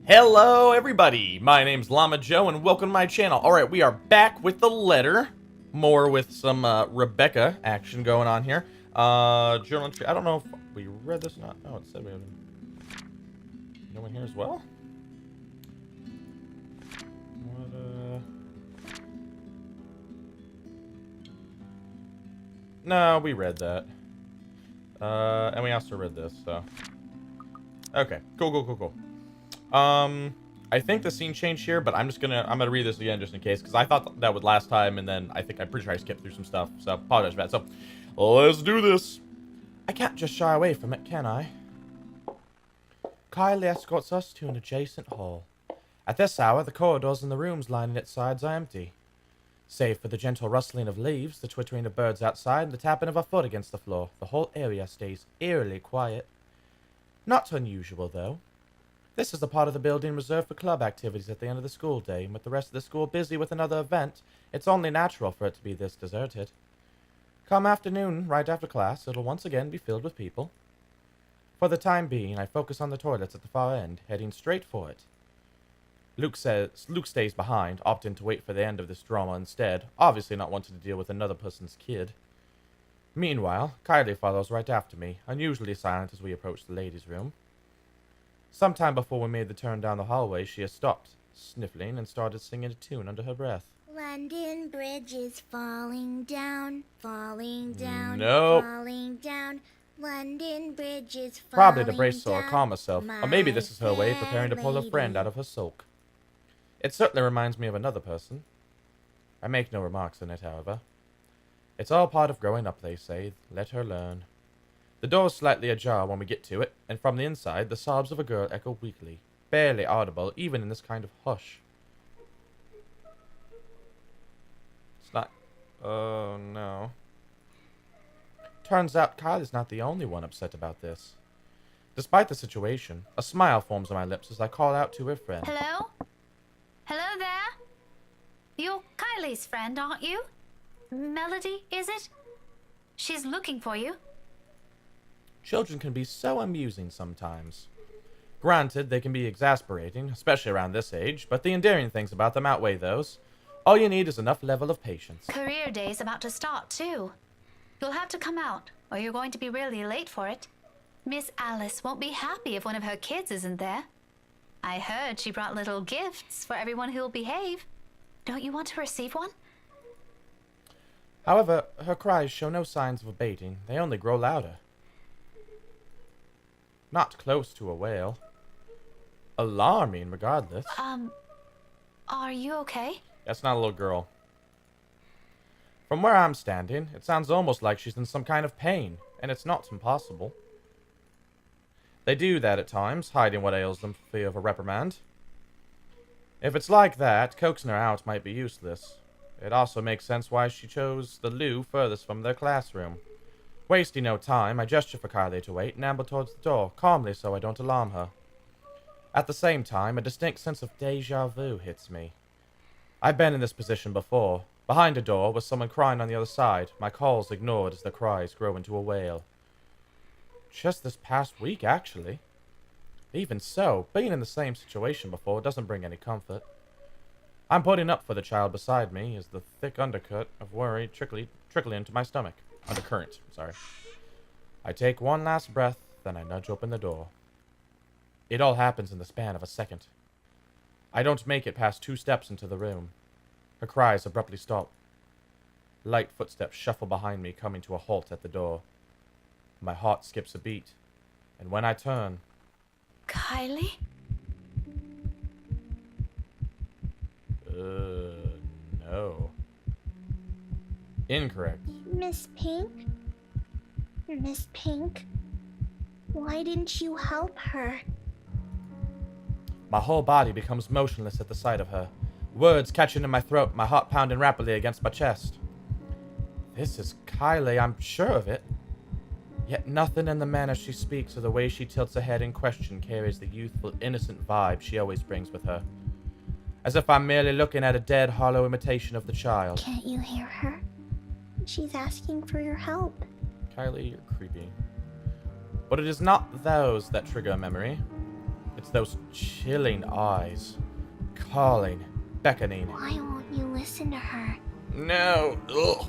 Hello everybody, my name's Llama Joe and welcome to my channel. Alright, we are back with the letter. More with some Rebecca action going on here. Journal entry, I don't know if we read this or not. Oh, it said we had no one here as well? What, No, we read that. And we also read this, so. Okay, cool. I think the scene changed here, but I'm gonna read this again just in case, because I thought that would last time, and then I'm pretty sure I skipped through some stuff, so apologize for that. So, let's do this. I can't just shy away from it, can I? Kylie escorts us to an adjacent hall. At this hour, the corridors and the rooms lining its sides are empty. Save for the gentle rustling of leaves, the twittering of birds outside, and the tapping of a foot against the floor, the whole area stays eerily quiet. Not unusual, though. This is the part of the building reserved for club activities at the end of the school day, and with the rest of the school busy with another event, it's only natural for it to be this deserted. Come afternoon, right after class, it'll once again be filled with people. For the time being, I focus on the toilets at the far end, heading straight for it. Luke stays behind, opting to wait for the end of this drama instead, obviously not wanting to deal with another person's kid. Meanwhile, Kylie follows right after me, unusually silent as we approach the ladies' room. Sometime before we made the turn down the hallway, she has stopped, sniffling, and started singing a tune under her breath. London Bridge is falling down, falling down, Nope. falling down. London Bridge is falling Probably to brace down. or calm herself, or maybe this is her way preparing to pull her friend out of her sulk. It certainly reminds me of another person. I make no remarks in it, however. It's all part of growing up, they say. Let her learn. The door is slightly ajar when we get to it, and from the inside, the sobs of a girl echo weakly, barely audible even in this kind of hush. It's not... Oh, no. Turns out Kylie's not the only one upset about this. Despite the situation, a smile forms on my lips as I call out to her friend. Hello? Hello there? You're Kylie's friend, aren't you? Melody, is it? She's looking for you. Children can be so amusing sometimes. Granted, they can be exasperating, especially around this age, but the endearing things about them outweigh those. All you need is enough level of patience. Career day's about to start, too. You'll have to come out, or you're going to be really late for it. Miss Alice won't be happy if one of her kids isn't there. I heard she brought little gifts for everyone who'll behave. Don't you want to receive one? However, her cries show no signs of abating. They only grow louder. Not close to a wail. Alarming, regardless. Are you okay? That's not a little girl. From where I'm standing, it sounds almost like she's in some kind of pain, and it's not impossible. They do that at times, hiding what ails them for fear of a reprimand. If it's like that, coaxing her out might be useless. It also makes sense why she chose the loo furthest from their classroom. Wasting no time, I gesture for Kylie to wait and amble towards the door, calmly so I don't alarm her. At the same time, a distinct sense of déjà vu hits me. I've been in this position before, behind a door with someone crying on the other side, my calls ignored as the cries grow into a wail. Just this past week, actually. Even so, being in the same situation before doesn't bring any comfort. I'm putting up for the child beside me as the thick undercut of worry trickling into my stomach. Undercurrent, sorry. I take one last breath, then I nudge open the door. It all happens in the span of a second. I don't make it past 2 steps into the room. Her cries abruptly stop. Light footsteps shuffle behind me, coming to a halt at the door. My heart skips a beat, and when I turn... Kylie? No. Incorrect. Miss Pink? Miss Pink? Why didn't you help her? My whole body becomes motionless at the sight of her. Words catching in my throat, my heart pounding rapidly against my chest. This is Kylie, I'm sure of it. Yet nothing in the manner she speaks or the way she tilts her head in question carries the youthful, innocent vibe she always brings with her. As if I'm merely looking at a dead, hollow imitation of the child. Can't you hear her? She's asking for your help. Kylie, you're creepy. But it is not those that trigger a memory. It's those chilling eyes. Calling, beckoning. Why won't you listen to her? No. Ugh.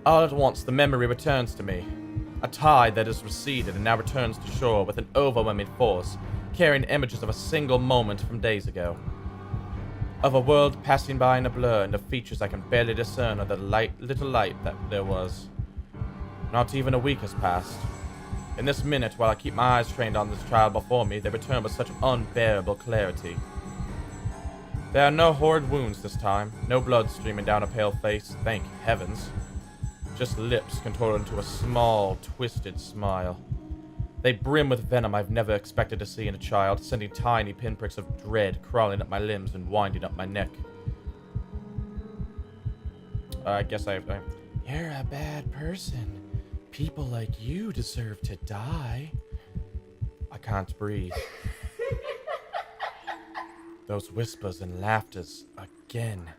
All at once, the memory returns to me. A tide that has receded and now returns to shore with an overwhelming force, carrying images of a single moment from days ago. Of a world passing by in a blur and of features I can barely discern of the little light that there was. Not even a week has passed. In this minute, while I keep my eyes trained on this child before me, they return with such unbearable clarity. There are no horrid wounds this time, no blood streaming down a pale face, thank heavens. Just lips contorted into a small, twisted smile. They brim with venom I've never expected to see in a child, sending tiny pinpricks of dread crawling up my limbs and winding up my neck. I guess You're a bad person. People like you deserve to die. I can't breathe. Those whispers and laughters again.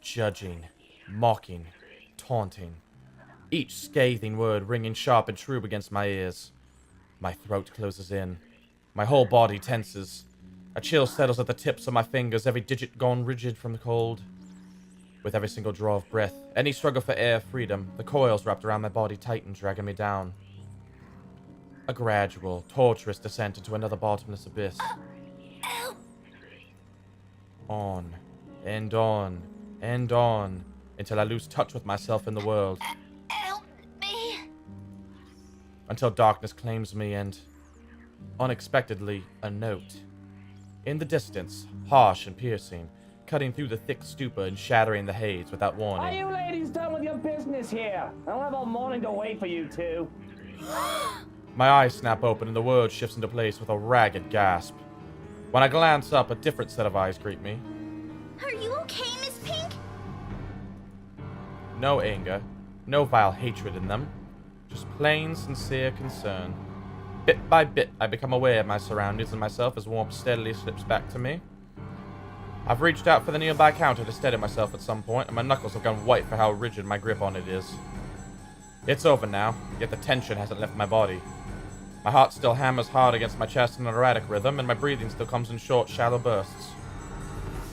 Judging, mocking, taunting. Each scathing word ringing sharp and true against my ears. My throat closes in. My whole body tenses. A chill settles at the tips of my fingers, every digit gone rigid from the cold. With every single draw of breath, any struggle for air, freedom, the coils wrapped around my body tighten, dragging me down. A gradual, torturous descent into another bottomless abyss. On, and on, and on, until I lose touch with myself and the world. Help me. Until darkness claims me and, unexpectedly, a note. In the distance, harsh and piercing, cutting through the thick stupor and shattering the haze without warning. Are you ladies done with your business here? I don't have all morning to wait for you two. My eyes snap open and the world shifts into place with a ragged gasp. When I glance up, a different set of eyes greet me. Are you okay, Miss Pink? No anger, no vile hatred in them, just plain, sincere concern. Bit by bit, I become aware of my surroundings and myself as warmth steadily slips back to me. I've reached out for the nearby counter to steady myself at some point, and my knuckles have gone white for how rigid my grip on it is. It's over now, yet the tension hasn't left my body. My heart still hammers hard against my chest in an erratic rhythm, and my breathing still comes in short, shallow bursts.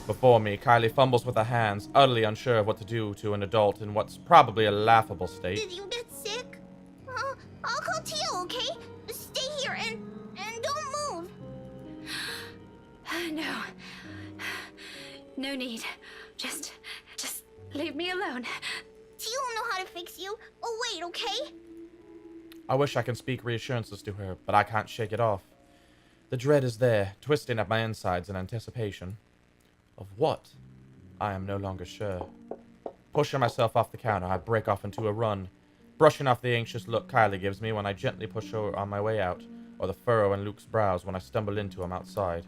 Before me, Kylie fumbles with her hands, utterly unsure of what to do to an adult in what's probably a laughable state. Did you get sick? I'll call Tio, okay? Stay here and don't move. No. No need. Just leave me alone. Tio will know how to fix you. Oh, wait, okay? I wish I can speak reassurances to her, but I can't shake it off. The dread is there, twisting at my insides in anticipation. Of what? I am no longer sure. Pushing myself off the counter, I break off into a run, brushing off the anxious look Kylie gives me when I gently push her on my way out, or the furrow in Luke's brows when I stumble into him outside.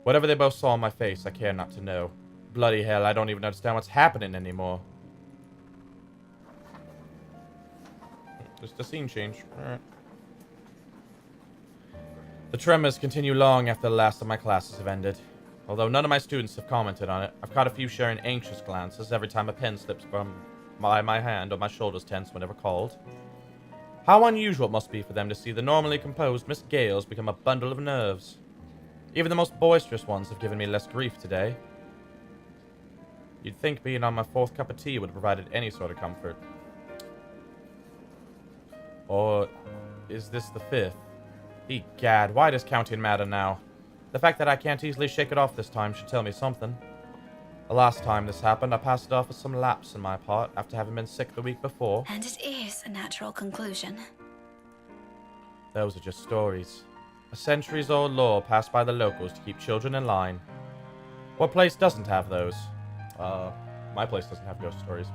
Whatever they both saw on my face, I care not to know. Bloody hell, I don't even understand what's happening anymore. Just a scene change. Alright. The tremors continue long after the last of my classes have ended. Although none of my students have commented on it, I've caught a few sharing anxious glances every time a pen slips from my hand or my shoulders tense whenever called. How unusual it must be for them to see the normally composed Miss Gales become a bundle of nerves. Even the most boisterous ones have given me less grief today. You'd think being on my fourth cup of tea would have provided any sort of comfort. Or is this the fifth? Egad, why does counting matter now? The fact that I can't easily shake it off this time should tell me something. The last time this happened, I passed it off as some lapse on my part after having been sick the week before. And it is a natural conclusion. Those are just stories. A centuries-old lore passed by the locals to keep children in line. What place doesn't have those? My place doesn't have ghost stories.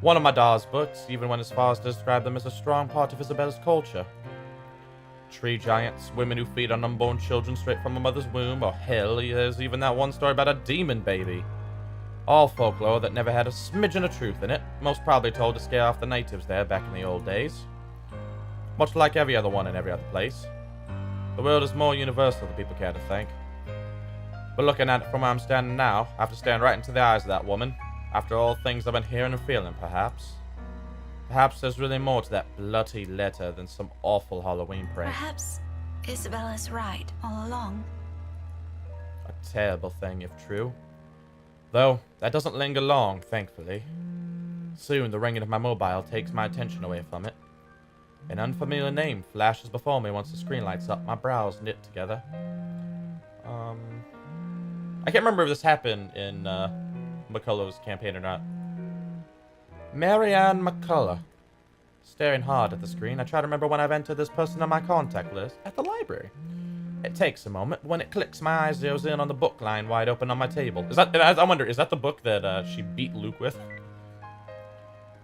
One of my Da's books even went as far as to describe them as a strong part of Isabella's culture. Tree giants, women who feed on unborn children straight from a mother's womb, or hell, there's even that one story about a demon baby. All folklore that never had a smidgen of truth in it, most probably told to scare off the natives there back in the old days. Much like every other one in every other place. The world is more universal than people care to think. But looking at it from where I'm standing now, I have to stand right into the eyes of that woman, after all things I've been hearing and feeling, perhaps. Perhaps there's really more to that bloody letter than some awful Halloween prank. Perhaps Isabella's right all along. A terrible thing, if true. Though, that doesn't linger long, thankfully. Soon, the ringing of my mobile takes my attention away from it. An unfamiliar name flashes before me once the screen lights up, my brows knit together. I can't remember if this happened in McCullough's campaign or not. Marianne McCullough. Staring hard at the screen, I try to remember when I've entered this person on my contact list at the library. It takes a moment, but when it clicks, my eyes zeroes in on the book lying wide open on my table. I wonder, is that the book that she beat Luke with?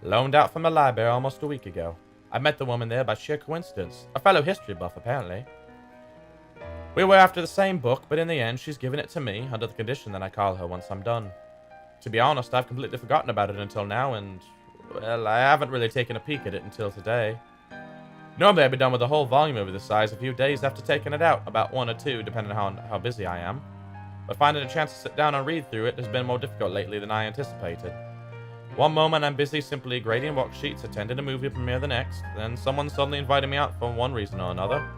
Loaned out from the library almost a week ago. I met the woman there by sheer coincidence. A fellow history buff, apparently. We were after the same book, but in the end, she's given it to me, under the condition that I call her once I'm done. To be honest, I've completely forgotten about it until now, and, well, I haven't really taken a peek at it until today. Normally, I'd be done with a whole volume of this size a few days after taking it out, about 1 or 2, depending on how busy I am. But finding a chance to sit down and read through it has been more difficult lately than I anticipated. One moment I'm busy simply grading worksheets, attending a movie premiere the next, then someone suddenly invited me out for one reason or another.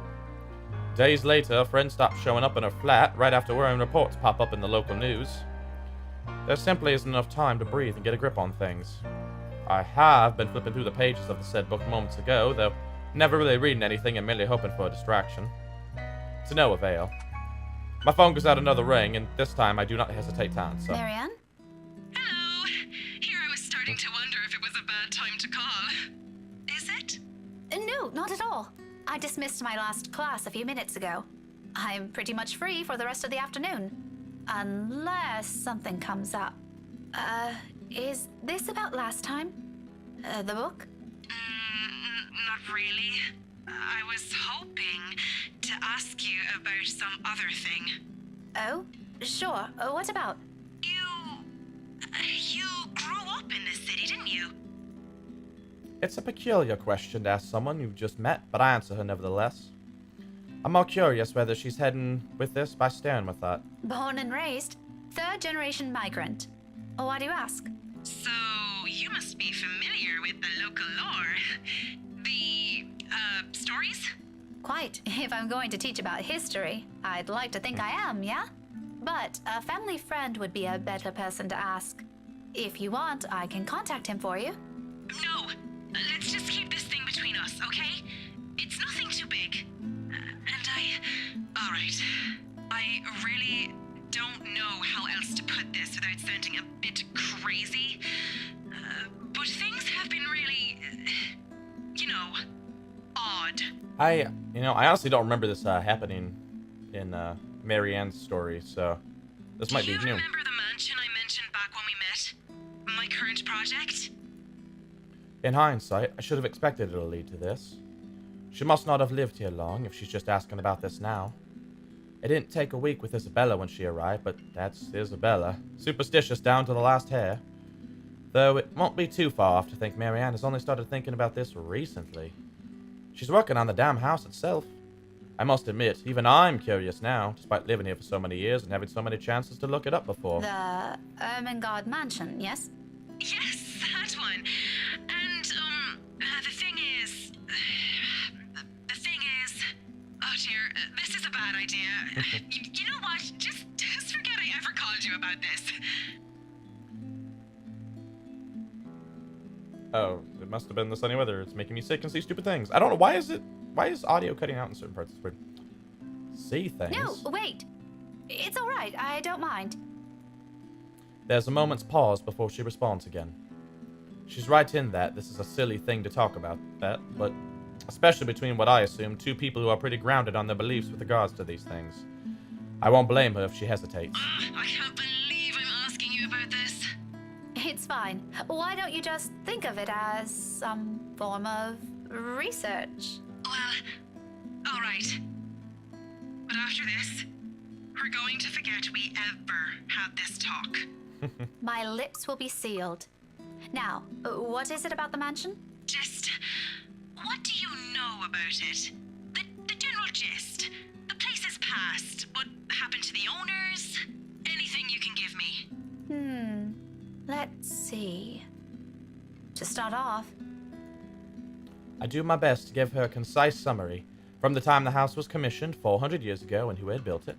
Days later, a friend stopped showing up in her flat right after wearing reports pop up in the local news. There simply isn't enough time to breathe and get a grip on things. I have been flipping through the pages of the said book moments ago, though never really reading anything and merely hoping for a distraction. To no avail. My phone goes out another ring, and this time I do not hesitate to answer. Marianne? Hello. Here I was starting to wonder if it was a bad time to call. Is it? No, not at all. I dismissed my last class a few minutes ago. I'm pretty much free for the rest of the afternoon. Unless something comes up. Is this about last time? The book? Not really. I was hoping to ask you about some other thing. Oh, sure. What about? You grew up in this city, didn't you? It's a peculiar question to ask someone you've just met, but I answer her nevertheless. I'm more curious whether she's heading with this by staring with that. Born and raised, third-generation migrant. Why do you ask? So, you must be familiar with the local lore. The, stories? Quite. If I'm going to teach about history, I'd like to think I am, yeah? But a family friend would be a better person to ask. If you want, I can contact him for you. No. Let's just keep this thing between us, okay? It's nothing too big. Alright. I really don't know how else to put this without sounding a bit crazy. But things have been really, odd. I honestly don't remember this happening in Marianne's story, so this might Do be you new. remember the mansion I mentioned back when we met? My current project? In hindsight, I should have expected it'll lead to this. She must not have lived here long if she's just asking about this now. It didn't take a week with Isabella when she arrived, but that's Isabella. Superstitious down to the last hair. Though it won't be too far off to think Marianne has only started thinking about this recently. She's working on the damn house itself. I must admit, even I'm curious now, despite living here for so many years and having so many chances to look it up before. The Ermengarde Mansion, yes? Yes, that one. And, the thing is, oh dear, this is a bad idea. You know what? Just forget I ever called you about this. Oh, it must have been the sunny weather. It's making me sick and see stupid things. I don't know. Why is audio cutting out in certain parts? It's weird. See things? No, wait. It's all right. I don't mind. There's a moment's pause before she responds again. She's right in that this is a silly thing to talk about, but especially between what I assume two people who are pretty grounded on their beliefs with regards to these things. I won't blame her if she hesitates. I can't believe I'm asking you about this. It's fine. Why don't you just think of it as some form of research? Well, all right. But after this, we're going to forget we ever had this talk. My lips will be sealed. Now, what is it about the mansion? Just, what do you know about it? The general gist. The place's past. What happened to the owners? Anything you can give me. Let's see. To start off, I do my best to give her a concise summary, From the time the house was commissioned 400 years ago and who had built it,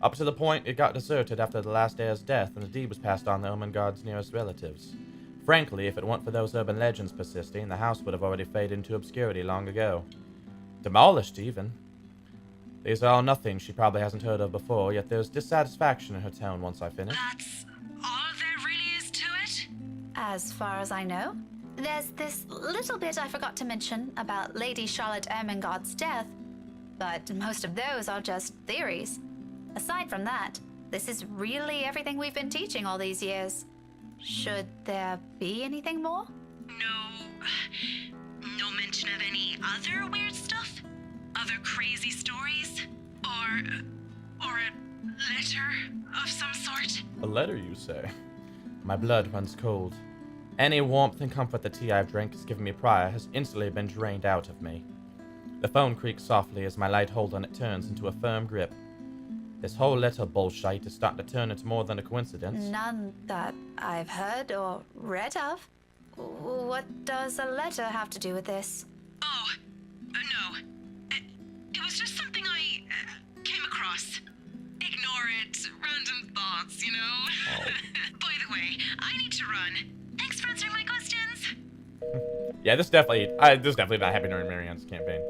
up to the point it got deserted after the last heir's death and the deed was passed on to Ermengarde's nearest relatives. Frankly, if it weren't for those urban legends persisting, the house would have already faded into obscurity long ago. Demolished, even. These are all nothing she probably hasn't heard of before, yet there's dissatisfaction in her tone once I finish. That's all there really is to it? As far as I know, there's this little bit I forgot to mention about Lady Charlotte Ermengarde's death, but most of those are just theories. Aside from that, this is really everything we've been teaching all these years. Should there be anything more? No mention of any other weird stuff? Other crazy stories? Or a letter of some sort? A letter, you say? My blood runs cold. Any warmth and comfort the tea I've drank has given me prior has instantly been drained out of me. The phone creaks softly as my light hold on it turns into a firm grip. This whole letter bullshit is starting to turn into more than a coincidence. None that I've heard or read of. What does a letter have to do with this? Oh, no. It was just something I came across. Ignore it. Random thoughts, you know? Oh. By the way, I need to run. Thanks for answering my questions. Yeah, this is definitely not happening during Marianne's campaign.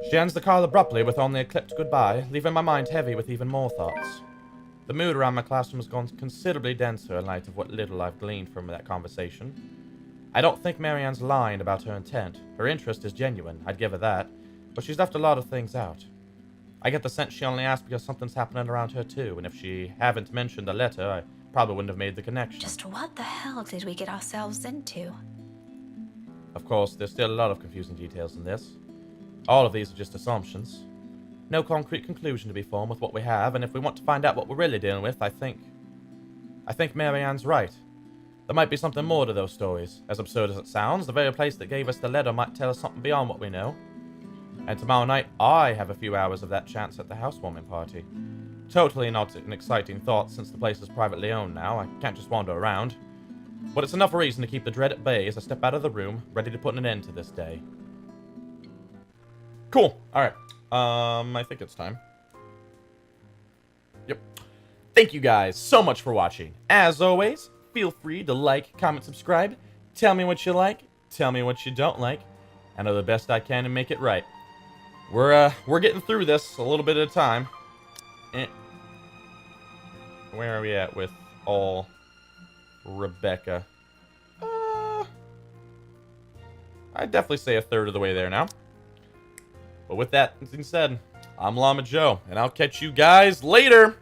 She ends the call abruptly with only a clipped goodbye, leaving my mind heavy with even more thoughts. The mood around my classroom has gone considerably denser in light of what little I've gleaned from that conversation. I don't think Marianne's lying about her intent. Her interest is genuine, I'd give her that, but she's left a lot of things out. I get the sense she only asked because something's happening around her too, and if she hadn't mentioned the letter, I probably wouldn't have made the connection. Just what the hell did we get ourselves into? Of course, there's still a lot of confusing details in this. All of these are just assumptions. No concrete conclusion to be formed with what we have, and if we want to find out what we're really dealing with, I think Marianne's right. There might be something more to those stories. As absurd as it sounds, the very place that gave us the letter might tell us something beyond what we know. And tomorrow night, I have a few hours of that chance at the housewarming party. Totally not an exciting thought since the place is privately owned now. I can't just wander around. But it's enough reason to keep the dread at bay as I step out of the room, ready to put an end to this day. Cool. Alright. I think it's time. Yep. Thank you guys so much for watching. As always, feel free to like, comment, subscribe. Tell me what you like. Tell me what you don't like. I know the best I can to make it right. We're getting through this a little bit at a time. Where are we at with all Rebecca? I'd definitely say a third of the way there now. But with that being said, I'm Llama Joe, and I'll catch you guys later!